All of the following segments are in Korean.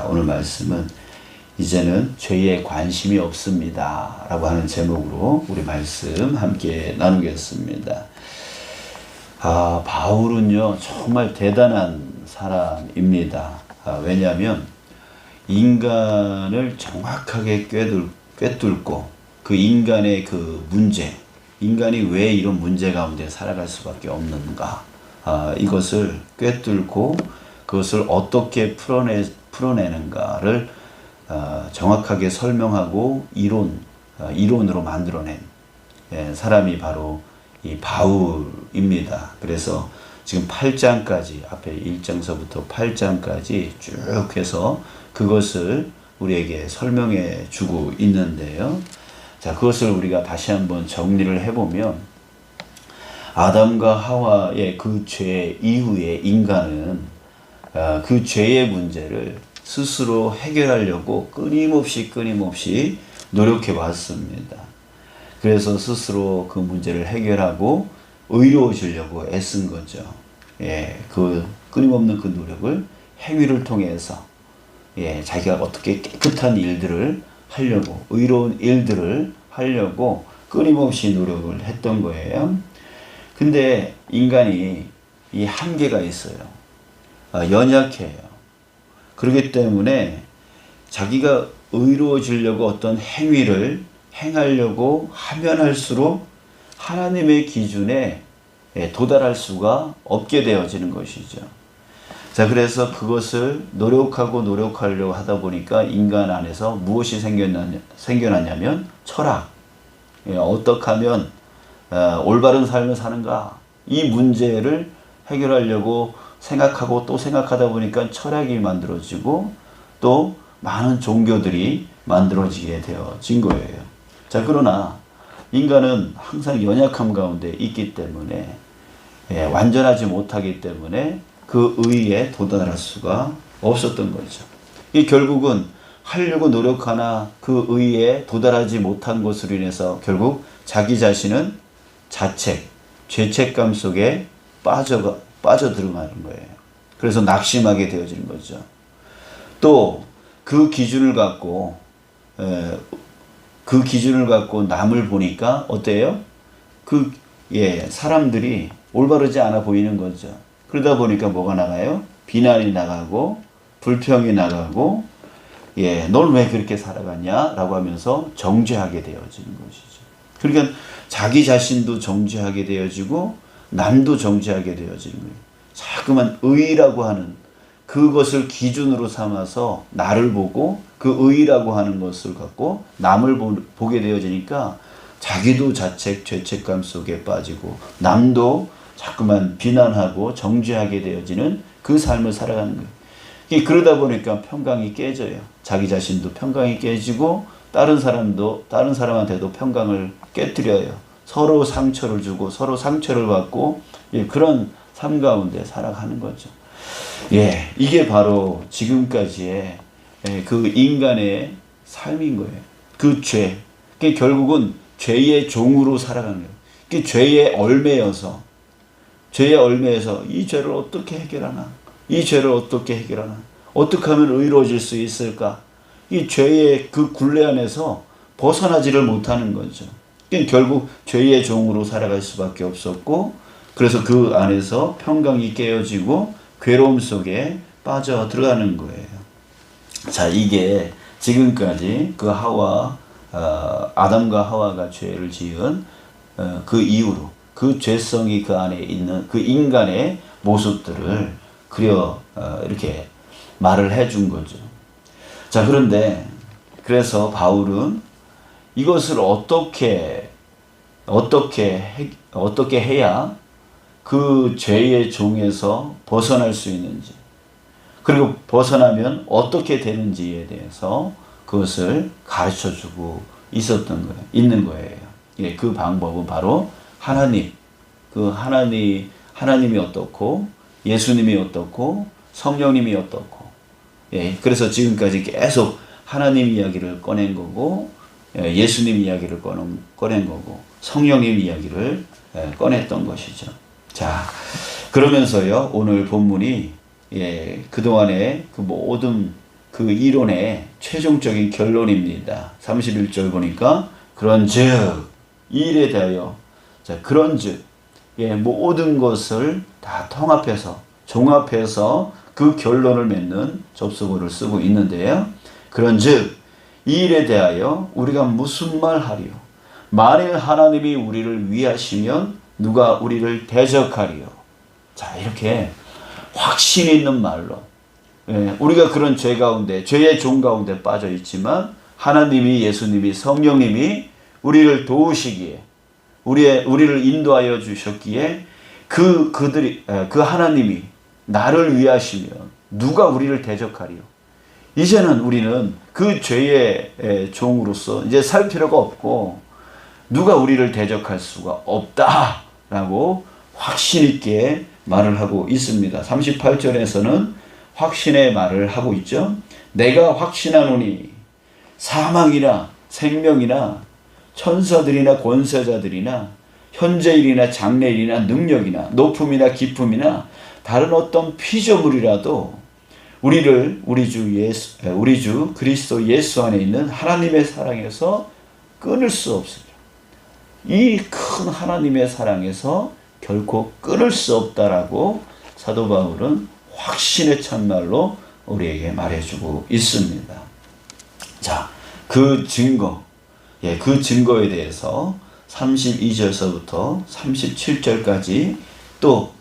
오늘 말씀은 이제는 죄에 관심이 없습니다 라고 하는 제목으로 우리 말씀 함께 나누겠습니다. 바울은요 정말 대단한 사람입니다. 왜냐하면 인간을 정확하게 꿰뚫고 그 인간의 그 문제, 인간이 왜 이런 문제 가운데 살아갈 수밖에 없는가, 이것을 꿰뚫고 그것을 어떻게 풀어내는가를 정확하게 설명하고 이론으로 만들어낸 사람이 바로 이 바울입니다. 그래서 지금 8장까지, 앞에 1장서부터 8장까지 쭉 해서 그것을 우리에게 설명해 주고 있는데요. 자, 그것을 우리가 다시 한번 정리를 해보면, 아담과 하와의 그 죄 이후에 인간은 그 죄의 문제를 스스로 해결하려고 끊임없이 노력해 왔습니다. 그래서 스스로 그 문제를 해결하고 의로워지려고 애쓴 거죠. 그 끊임없는 그 노력을 행위를 통해서 자기가 어떻게 깨끗한 일들을 하려고, 의로운 일들을 하려고 끊임없이 노력을 했던 거예요. 근데 인간이 이 한계가 있어요. 연약해요. 그렇기 때문에 자기가 의로워지려고 어떤 행위를 행하려고 하면 할수록 하나님의 기준에 도달할 수가 없게 되어지는 것이죠. 자, 그래서 그것을 노력하려고 하다 보니까 인간 안에서 무엇이 생겨나냐면 철학. 어떻게 하면 올바른 삶을 사는가, 이 문제를 해결하려고 생각하고 또 생각하다 보니까 철학이 만들어지고 또 많은 종교들이 만들어지게 되어진 거예요. 자, 그러나 인간은 항상 연약함 가운데 있기 때문에, 완전하지 못하기 때문에 그 의에 도달할 수가 없었던 거죠. 이 결국은 하려고 노력하나 그 의에 도달하지 못한 것으로 인해서 결국 자기 자신은 자책, 죄책감 속에 빠져들어가는 거예요. 그래서 낙심하게 되어지는 거죠. 또 그 기준을 갖고 남을 보니까 어때요? 사람들이 올바르지 않아 보이는 거죠. 그러다 보니까 뭐가 나가요? 비난이 나가고 불평이 나가고, 넌 왜 그렇게 살아갔냐? 라고 하면서 정죄하게 되어지는 것이죠. 그러니까 자기 자신도 정죄하게 되어지고 남도 정죄하게 되어지는 거예요. 자꾸만 의라고 하는 그것을 기준으로 삼아서 나를 보고 그 의라고 하는 것을 갖고 남을 보게 되어지니까 자기도 자책, 죄책감 속에 빠지고 남도 자꾸만 비난하고 정죄하게 되어지는 그 삶을 살아가는 거예요. 그러다 보니까 평강이 깨져요. 자기 자신도 평강이 깨지고 다른 사람한테도 평강을 깨뜨려요. 서로 상처를 주고 서로 상처를 받고, 그런 삶 가운데 살아가는 거죠. 이게 바로 지금까지의 그 인간의 삶인 거예요. 그 죄. 결국은 죄의 종으로 살아가는 거예요. 죄에 얽매여서 이 죄를 어떻게 해결하나? 어떻게 하면 의로워질 수 있을까? 이 죄의 그 굴레 안에서 벗어나지를 못하는 거죠. 결국 죄의 종으로 살아갈 수밖에 없었고, 그래서 그 안에서 평강이 깨어지고 괴로움 속에 빠져 들어가는 거예요. 자, 이게 지금까지 그 아담과 하와가 죄를 지은 그 이후로 그 죄성이 그 안에 있는 그 인간의 모습들을 이렇게 말을 해준 거죠. 자, 그래서 바울은 이것을 어떻게 해야 그 죄의 종에서 벗어날 수 있는지, 그리고 벗어나면 어떻게 되는지에 대해서 그것을 가르쳐주고 있는 거예요. 그 방법은 바로 하나님이 어떻고, 예수님이 어떻고, 성령님이 어떻고, 그래서 지금까지 계속 하나님 이야기를 꺼낸 거고, 예수님 이야기를 꺼낸 거고, 성령님 이야기를 꺼냈던 것이죠. 자, 그러면서요, 오늘 본문이 그동안의 그 모든 그 이론의 최종적인 결론입니다. 31절 보니까 그런즉 이 일에 대하여 자 그런즉 예, 모든 것을 다 통합해서 종합해서 그 결론을 맺는 접속어를 쓰고 있는데요. 그런즉 이 일에 대하여 우리가 무슨 말 하리요? 만일 하나님이 우리를 위하시면 누가 우리를 대적하리요? 자 이렇게 확신 있는 말로 예, 우리가 그런 죄 가운데 죄의 종 가운데 빠져 있지만 하나님이 예수님이 성령님이 우리를 도우시기에 우리를 인도하여 주셨기에 그 하나님이 나를 위하시면 누가 우리를 대적하리요? 이제는 우리는 그 죄의 종으로서 이제 살 필요가 없고 누가 우리를 대적할 수가 없다라고 확신 있게 말을 하고 있습니다. 38절에서는 확신의 말을 하고 있죠. 내가 확신하노니 사망이나 생명이나 천사들이나 권세자들이나 현재일이나 장래일이나 능력이나 높음이나 깊음이나 다른 어떤 피조물이라도 우리 주 그리스도 예수 안에 있는 하나님의 사랑에서 끊을 수 없습니다. 이 큰 하나님의 사랑에서 결코 끊을 수 없다라고 사도 바울은 확신의 첫말로 우리에게 말해주고 있습니다. 자, 그 증거에 대해서 32절서부터 37절까지 또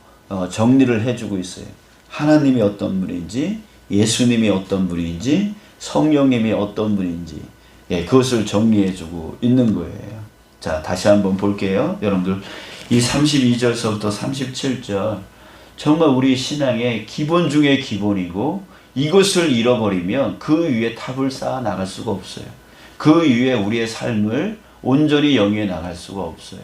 정리를 해주고 있어요. 하나님이 어떤 분인지, 예수님이 어떤 분인지, 성령님이 어떤 분인지, 그것을 정리해주고 있는 거예요. 자, 다시 한번 볼게요. 여러분들, 이 32절서부터 37절, 정말 우리 신앙의 기본 중의 기본이고, 이것을 잃어버리면 그 위에 탑을 쌓아 나갈 수가 없어요. 그 위에 우리의 삶을 온전히 영위해 나갈 수가 없어요.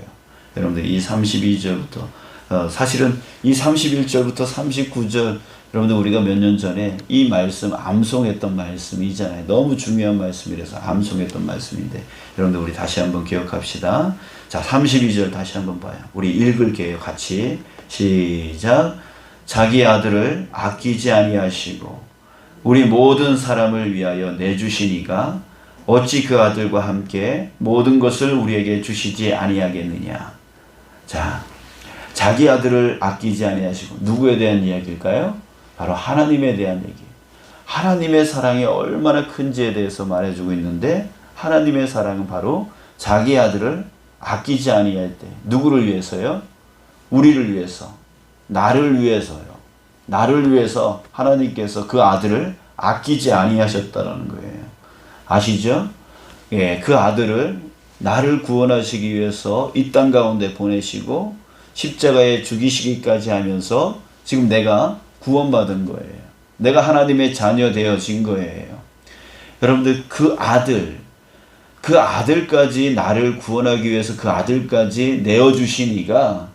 여러분들, 이 32절부터, 사실은 이 31절부터 39절, 여러분들 우리가 몇 년 전에 이 말씀 암송했던 말씀이잖아요. 너무 중요한 말씀이라서 암송했던 말씀인데 여러분들 우리 다시 한번 기억합시다. 자, 32절 다시 한번 봐요. 우리 읽을게요. 같이 시작. 자기 아들을 아끼지 아니하시고 우리 모든 사람을 위하여 내주시니가 어찌 그 아들과 함께 모든 것을 우리에게 주시지 아니하겠느냐. 자, 자기 아들을 아끼지 아니하시고 누구에 대한 이야기일까요? 바로 하나님에 대한 얘기. 하나님의 사랑이 얼마나 큰지에 대해서 말해주고 있는데 하나님의 사랑은 바로 자기 아들을 아끼지 아니할 때 누구를 위해서요? 우리를 위해서, 나를 위해서요. 나를 위해서 하나님께서 그 아들을 아끼지 아니하셨다라는 거예요. 아시죠? 예, 그 아들을 나를 구원하시기 위해서 이 땅 가운데 보내시고 십자가에 죽이시기까지 하면서 지금 내가 구원받은 거예요. 내가 하나님의 자녀 되어진 거예요. 여러분들 그 아들까지 나를 구원하기 위해서 그 아들까지 내어주신 이가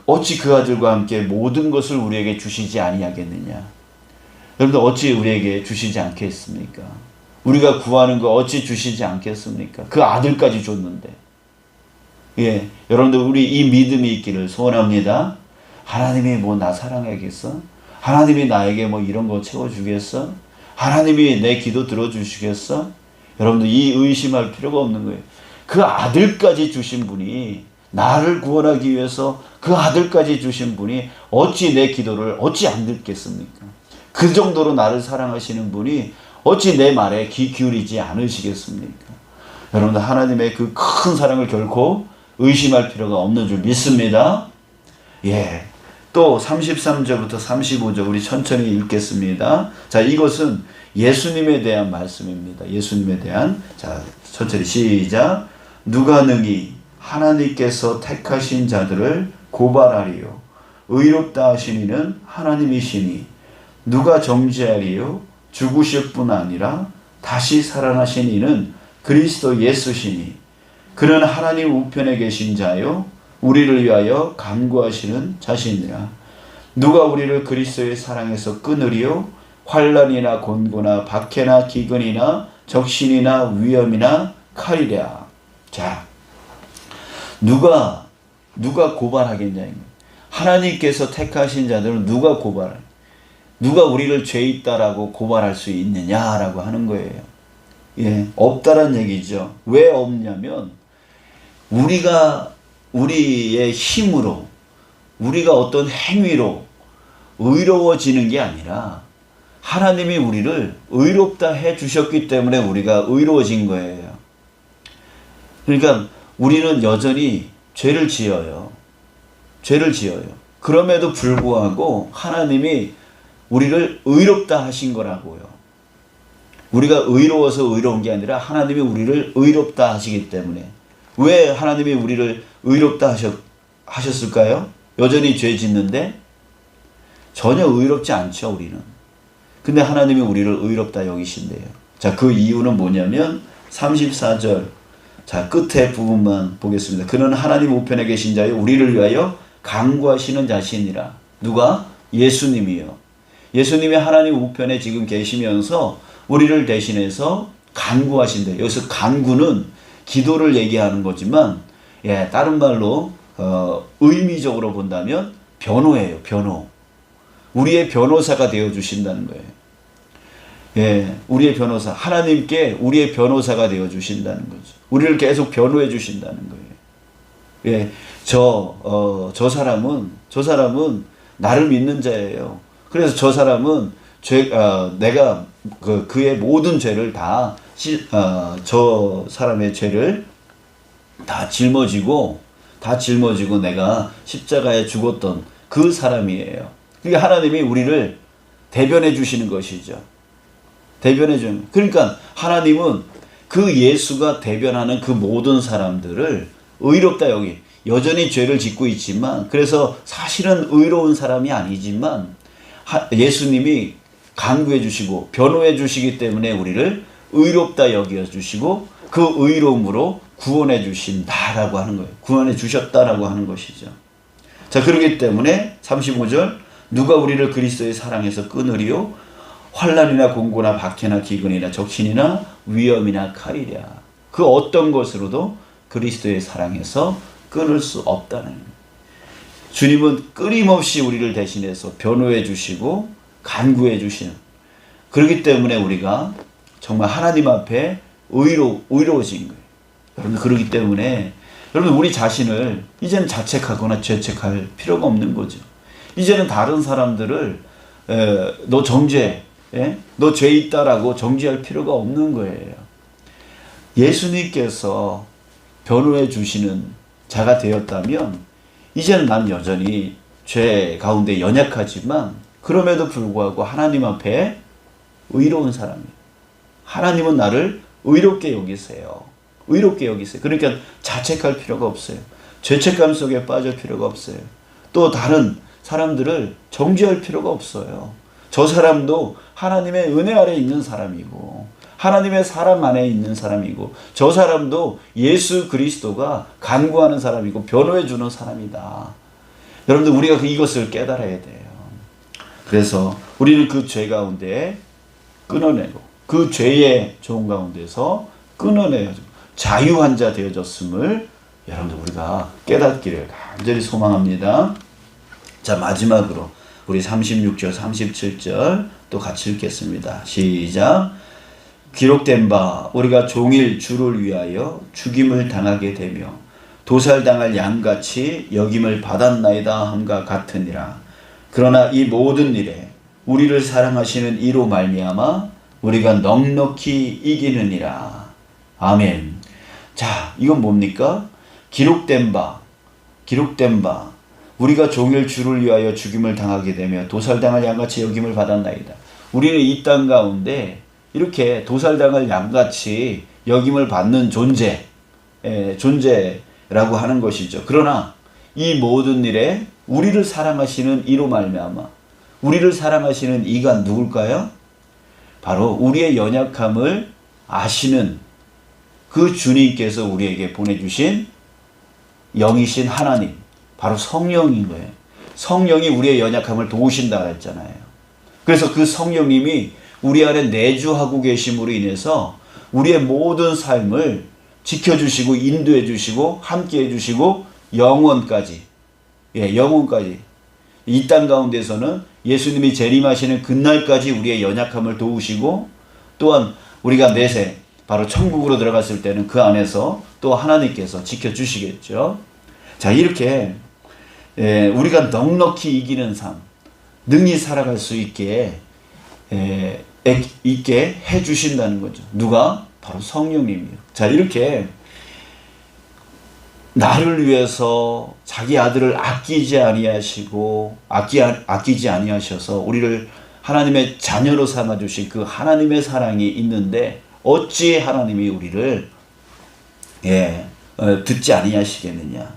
어찌 그 아들과 함께 모든 것을 우리에게 주시지 아니하겠느냐. 여러분들 어찌 우리에게 주시지 않겠습니까? 우리가 구하는 거 어찌 주시지 않겠습니까? 그 아들까지 줬는데. 예, 여러분들 우리 이 믿음이 있기를 소원합니다. 하나님이 뭐 나 사랑하겠어? 하나님이 나에게 뭐 이런 거 채워주겠어? 하나님이 내 기도 들어주시겠어? 여러분들 이 의심할 필요가 없는 거예요. 그 아들까지 주신 분이 나를 구원하기 위해서 그 아들까지 주신 분이 어찌 내 기도를 어찌 안 듣겠습니까? 그 정도로 나를 사랑하시는 분이 어찌 내 말에 귀 기울이지 않으시겠습니까? 여러분들 하나님의 그 큰 사랑을 결코 의심할 필요가 없는 줄 믿습니다. 예. 또 33절부터 35절 우리 천천히 읽겠습니다. 자, 이것은 예수님에 대한 말씀입니다. 예수님에 대한. 자, 천천히 시작. 누가 능히 하나님께서 택하신 자들을 고발하리요. 의롭다 하신 이는 하나님이시니 누가 정죄하리요. 죽으실 뿐 아니라 다시 살아나신 이는 그리스도 예수시니 그는 하나님 우편에 계신 자요 우리를 위하여 간구하시는 자신이라. 누가 우리를 그리스도의 사랑에서 끊으리요. 환난이나 곤고나 박해나 기근이나 적신이나 위험이나 칼이랴. 자, 누가 고발하겠냐. 하나님께서 택하신 자들은 누가 고발하냐. 누가 우리를 죄 있다라고 고발할 수 있느냐라고 하는 거예요. 예, 없다란 얘기죠. 왜 없냐면 우리가 우리의 힘으로 우리가 어떤 행위로 의로워지는 게 아니라 하나님이 우리를 의롭다 해 주셨기 때문에 우리가 의로워진 거예요. 그러니까 우리는 여전히 죄를 지어요. 죄를 지어요. 그럼에도 불구하고 하나님이 우리를 의롭다 하신 거라고요. 우리가 의로워서 의로운 게 아니라 하나님이 우리를 의롭다 하시기 때문에. 왜 하나님이 우리를 의롭다 하셨을까요? 여전히 죄 짓는데 전혀 의롭지 않죠, 우리는. 근데 하나님이 우리를 의롭다 여기신대요. 자, 그 이유는 뭐냐면 34절. 자, 끝에 부분만 보겠습니다. 그는 하나님 우편에 계신 자여 우리를 위하여 간구하시는 자신이라. 누가? 예수님이요. 예수님이 하나님 우편에 지금 계시면서 우리를 대신해서 간구하신대요. 여기서 간구는 기도를 얘기하는 거지만, 예, 다른 말로 의미적으로 본다면 변호예요. 변호. 우리의 변호사가 되어 주신다는 거예요. 예, 우리의 변호사. 하나님께 우리의 변호사가 되어 주신다는 거죠. 우리를 계속 변호해 주신다는 거예요. 예, 저 사람은 나를 믿는 자예요. 그래서 저 사람은 내가 그의 모든 죄를 저 사람의 죄를 다 짊어지고 내가 십자가에 죽었던 그 사람이에요. 그러니까 하나님이 우리를 대변해 주시는 것이죠. 대변해 주는. 그러니까 하나님은 그 예수가 대변하는 그 모든 사람들을 의롭다 여기. 여전히 죄를 짓고 있지만, 그래서 사실은 의로운 사람이 아니지만 예수님이 간구해 주시고 변호해 주시기 때문에 우리를 의롭다 여겨 주시고 그 의로움으로 구원해 주신다라고 하는 거예요. 구원해 주셨다라고 하는 것이죠. 자, 그렇기 때문에 35절 누가 우리를 그리스도의 사랑에서 끊으리요? 환난이나 공고나 박해나 기근이나 적신이나 위험이나 칼이랴. 그 어떤 것으로도 그리스도의 사랑에서 끊을 수 없다는 거예요. 주님은 끊임없이 우리를 대신해서 변호해 주시고 간구해 주시는. 그렇기 때문에 우리가 정말 하나님 앞에 의로워진 거예요. 여러분, 그렇기 때문에 여러분 우리 자신을 이제는 자책하거나 죄책할 필요가 없는 거죠. 이제는 다른 사람들을 너 정죄, 너 죄 있다라고 정죄할 필요가 없는 거예요. 예수님께서 변호해 주시는 자가 되었다면 이제는 난 여전히 죄 가운데 연약하지만 그럼에도 불구하고 하나님 앞에 의로운 사람이에요. 하나님은 나를 의롭게 여기세요. 의롭게 여기세요. 그러니까 자책할 필요가 없어요. 죄책감 속에 빠질 필요가 없어요. 또 다른 사람들을 정죄할 필요가 없어요. 저 사람도 하나님의 은혜 아래 있는 사람이고 하나님의 사랑 안에 있는 사람이고 저 사람도 예수 그리스도가 간구하는 사람이고 변호해 주는 사람이다. 여러분들 우리가 이것을 깨달아야 돼요. 그래서 우리는 그 죄 가운데 끊어내고 그 죄의 종 가운데서 끊어내고 자유한 자 되어졌음을 여러분들 우리가 깨닫기를 간절히 소망합니다. 자, 마지막으로 우리 36절 37절 또 같이 읽겠습니다. 시작. 기록된 바 우리가 종일 주를 위하여 죽임을 당하게 되며 도살당할 양같이 여김을 받았나이다 함과 같으니라. 그러나 이 모든 일에 우리를 사랑하시는 이로 말미암아 우리가 넉넉히 이기느니라. 아멘. 자, 이건 뭡니까? 기록된 바 우리가 종일 주를 위하여 죽임을 당하게 되며 도살당할 양같이 여김을 받았나이다. 우리는 이 땅 가운데 이렇게 도살당할 양같이 여김을 받는 존재라고 하는 것이죠. 그러나 이 모든 일에 우리를 사랑하시는 이로 말미암아 우리를 사랑하시는 이가 누굴까요? 바로 우리의 연약함을 아시는 그 주님께서 우리에게 보내주신 영이신 하나님, 바로 성령인 거예요. 성령이 우리의 연약함을 도우신다 했잖아요. 그래서 그 성령님이 우리 안에 내주하고 계심으로 인해서 우리의 모든 삶을 지켜주시고 인도해 주시고 함께 해주시고 영원까지 이 땅 가운데서는 예수님이 재림하시는 그날까지 우리의 연약함을 도우시고, 또한 우리가 내세 바로 천국으로 들어갔을 때는 그 안에서 또 하나님께서 지켜주시겠죠. 자, 이렇게 우리가 넉넉히 이기는 삶, 능히 살아갈 수 있게 해주신다는 거죠. 누가? 바로 성령님이요. 자, 이렇게 나를 위해서 자기 아들을 아끼지 아니하시고 아끼지 아니하셔서 우리를 하나님의 자녀로 삼아주신 그 하나님의 사랑이 있는데 어찌 하나님이 우리를 듣지 아니하시겠느냐?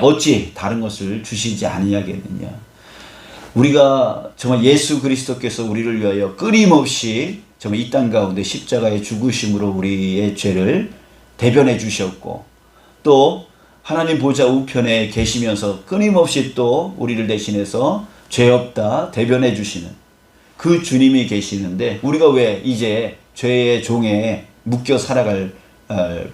어찌 다른 것을 주시지 아니하겠느냐? 우리가 정말 예수 그리스도께서 우리를 위하여 끊임없이 정말 이 땅 가운데 십자가의 죽으심으로 우리의 죄를 대변해 주셨고, 또 하나님 보좌 우편에 계시면서 끊임없이 또 우리를 대신해서 죄 없다 대변해 주시는 그 주님이 계시는데, 우리가 왜 이제 죄의 종에 묶여 살아갈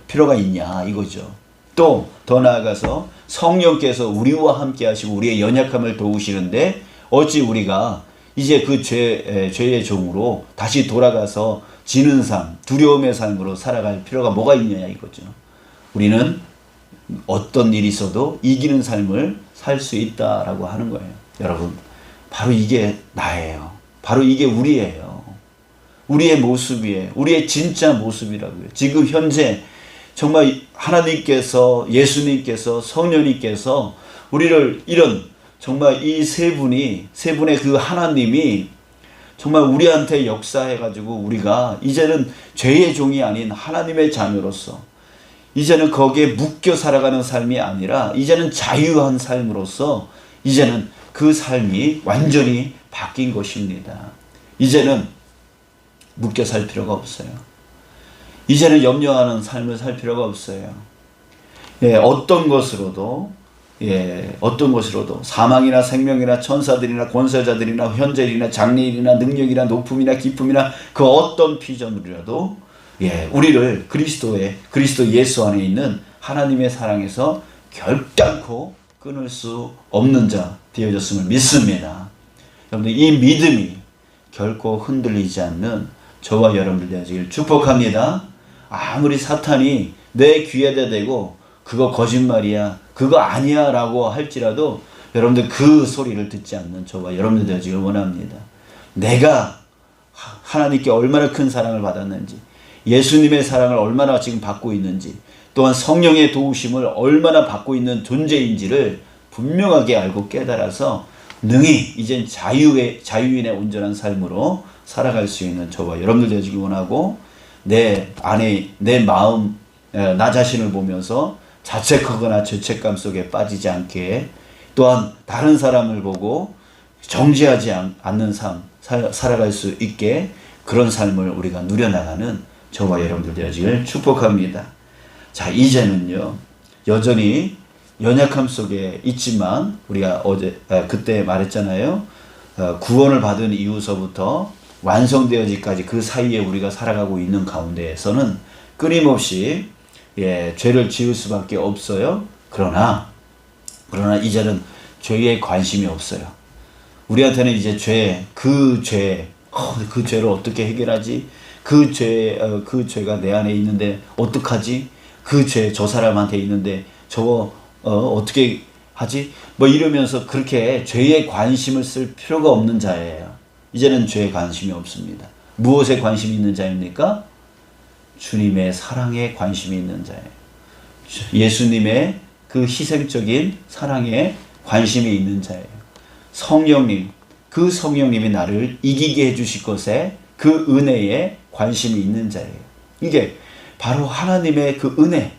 필요가 있냐 이거죠. 또 더 나아가서 성령께서 우리와 함께 하시고 우리의 연약함을 도우시는데 어찌 우리가 이제 그 죄의 종으로 다시 돌아가서 지는 삶, 두려움의 삶으로 살아갈 필요가 뭐가 있느냐 이거죠. 우리는 어떤 일이 있어도 이기는 삶을 살 수 있다라고 하는 거예요. 여러분, 바로 이게 나예요. 바로 이게 우리예요. 우리의 모습이에요. 우리의 진짜 모습이라고요. 지금 현재 정말 하나님께서, 예수님께서, 성령님께서 우리를 이런 정말 이 세 분의 그 하나님이 정말 우리한테 역사해가지고 우리가 이제는 죄의 종이 아닌 하나님의 자녀로서 이제는 거기에 묶여 살아가는 삶이 아니라 이제는 자유한 삶으로서 이제는 그 삶이 완전히 바뀐 것입니다. 이제는 묶여 살 필요가 없어요. 이제는 염려하는 삶을 살 필요가 없어요. 어떤 것으로도 사망이나 생명이나 천사들이나 권세자들이나 현재일이나 장래일이나 능력이나 높음이나 기쁨이나 그 어떤 피조물이라도 우리를 그리스도 예수 안에 있는 하나님의 사랑에서 결단코 끊을 수 없는 자 되어졌음을 믿습니다. 여러분들, 이 믿음이 결코 흔들리지 않는 저와 여러분들 되어지길 축복합니다. 아무리 사탄이 내 귀에다 대고 그거 거짓말이야, 그거 아니야 라고 할지라도 여러분들 그 소리를 듣지 않는 저와 여러분들 되어지길 원합니다. 내가 하나님께 얼마나 큰 사랑을 받았는지, 예수님의 사랑을 얼마나 지금 받고 있는지, 또한 성령의 도우심을 얼마나 받고 있는 존재인지를 분명하게 알고 깨달아서 능히 이젠 자유인의 온전한 삶으로 살아갈 수 있는 저와 여러분들 되어지길 원하고, 내 안에 내 마음, 나 자신을 보면서 자책하거나 죄책감 속에 빠지지 않게, 또한 다른 사람을 보고 정죄하지 않는 삶 살아갈 수 있게, 그런 삶을 우리가 누려나가는 저와 여러분들 되어지길 축복합니다. 자, 이제는요, 여전히 연약함 속에 있지만 우리가 그때 말했잖아요. 구원을 받은 이후서부터 완성되어지기까지 그 사이에 우리가 살아가고 있는 가운데에서는 끊임없이 죄를 지을 수밖에 없어요. 그러나 이제는 죄에 관심이 없어요. 우리한테는 이제 그 죄를 어떻게 해결하지? 그 죄가 내 안에 있는데 어떡하지? 그 죄 저 사람한테 있는데 저거 어떻게 하지? 뭐 이러면서 그렇게 죄에 관심을 쓸 필요가 없는 자예요. 이제는 죄에 관심이 없습니다. 무엇에 관심이 있는 자입니까? 주님의 사랑에 관심이 있는 자예요. 예수님의 그 희생적인 사랑에 관심이 있는 자예요. 성령님, 그 성령님이 나를 이기게 해주실 것에 그 은혜에 관심이 있는 자예요. 이게 바로 하나님의 그 은혜,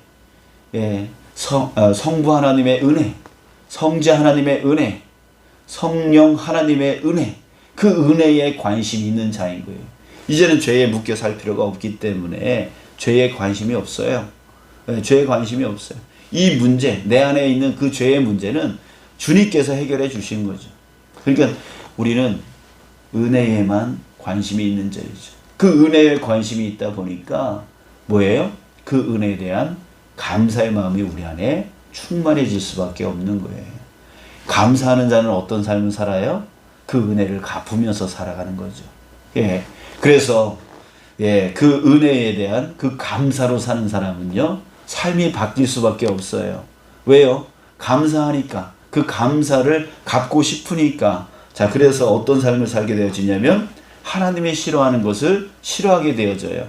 성부 하나님의 은혜, 성자 하나님의 은혜, 성령 하나님의 은혜, 그 은혜에 관심이 있는 자인 거예요. 이제는 죄에 묶여 살 필요가 없기 때문에 죄에 관심이 없어요. 죄에 관심이 없어요. 이 문제, 내 안에 있는 그 죄의 문제는 주님께서 해결해 주신 거죠. 그러니까 우리는 은혜에만 관심이 있는 자이죠. 그 은혜에 관심이 있다 보니까 뭐예요? 그 은혜에 대한 감사의 마음이 우리 안에 충만해질 수밖에 없는 거예요. 감사하는 자는 어떤 삶을 살아요? 그 은혜를 갚으면서 살아가는 거죠. 예. 그래서 그 은혜에 대한 그 감사로 사는 사람은요, 삶이 바뀔 수밖에 없어요. 왜요? 감사하니까. 그 감사를 갚고 싶으니까. 자, 그래서 어떤 삶을 살게 되어지냐면 하나님이 싫어하는 것을 싫어하게 되어져요.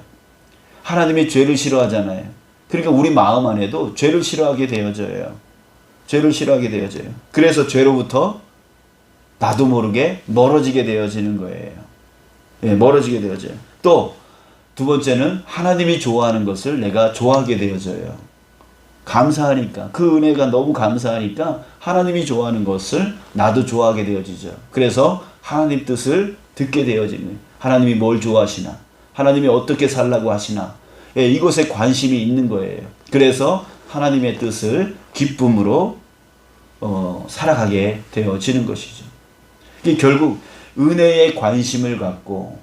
하나님이 죄를 싫어하잖아요. 그러니까 우리 마음 안에도 죄를 싫어하게 되어져요. 죄를 싫어하게 되어져요. 그래서 죄로부터 나도 모르게 멀어지게 되어지는 거예요. 예, 멀어지게 되어져요. 또 두 번째는 하나님이 좋아하는 것을 내가 좋아하게 되어져요. 감사하니까, 그 은혜가 너무 감사하니까 하나님이 좋아하는 것을 나도 좋아하게 되어지죠. 그래서 하나님 뜻을 듣게 되어지는 거예요. 하나님이 뭘 좋아하시나, 하나님이 어떻게 살라고 하시나, 예, 이것에 관심이 있는 거예요. 그래서 하나님의 뜻을 기쁨으로 살아가게 되어지는 것이죠. 결국 은혜에 관심을 갖고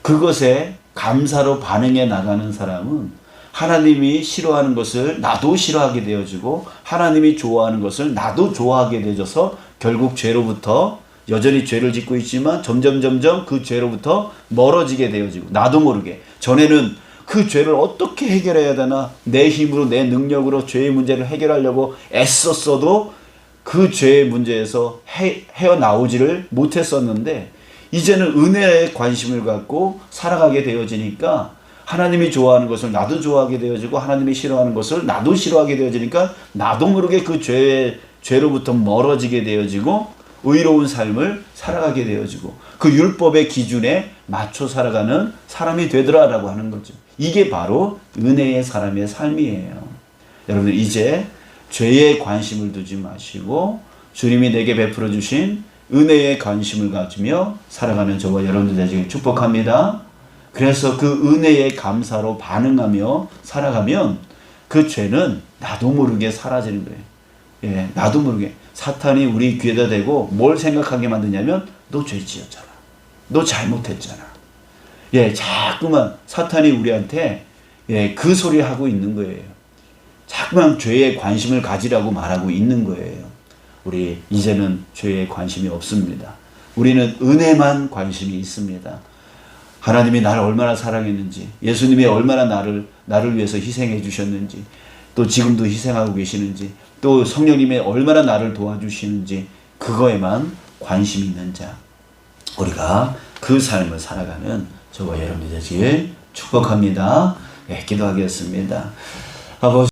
그것에 감사로 반응해 나가는 사람은 하나님이 싫어하는 것을 나도 싫어하게 되어지고 하나님이 좋아하는 것을 나도 좋아하게 되어져서 결국 죄로부터 여전히 죄를 짓고 있지만 점점 그 죄로부터 멀어지게 되어지고, 나도 모르게 전에는 그 죄를 어떻게 해결해야 되나, 내 힘으로 내 능력으로 죄의 문제를 해결하려고 애썼어도 그 죄의 문제에서 헤어나오지를 못했었는데, 이제는 은혜에 관심을 갖고 살아가게 되어지니까 하나님이 좋아하는 것을 나도 좋아하게 되어지고 하나님이 싫어하는 것을 나도 싫어하게 되어지니까 나도 모르게 그 죄로부터 멀어지게 되어지고 의로운 삶을 살아가게 되어지고 그 율법의 기준에 맞춰 살아가는 사람이 되더라라고 하는 거죠. 이게 바로 은혜의 사람의 삶이에요. 여러분, 이제 죄에 관심을 두지 마시고 주님이 내게 베풀어 주신 은혜에 관심을 가지며 살아가는 저와 여러분들 되시길 축복합니다. 그래서 그 은혜의 감사로 반응하며 살아가면 그 죄는 나도 모르게 사라지는 거예요. 예, 나도 모르게. 사탄이 우리 귀에다 대고 뭘 생각하게 만드냐면 너 죄 지었잖아, 너 잘못했잖아. 예, 자꾸만 사탄이 우리한테 그 소리 하고 있는 거예요. 자꾸만 죄에 관심을 가지라고 말하고 있는 거예요. 우리 이제는 죄에 관심이 없습니다. 우리는 은혜만 관심이 있습니다. 하나님이 나를 얼마나 사랑했는지, 예수님이 얼마나 나를 위해서 희생해 주셨는지, 또 지금도 희생하고 계시는지, 또 성령님이 얼마나 나를 도와주시는지, 그거에만 관심이 있는 자, 우리가 그 삶을 살아가는 저와 여러분이 되시길 축복합니다. 네, 기도하겠습니다. 아버지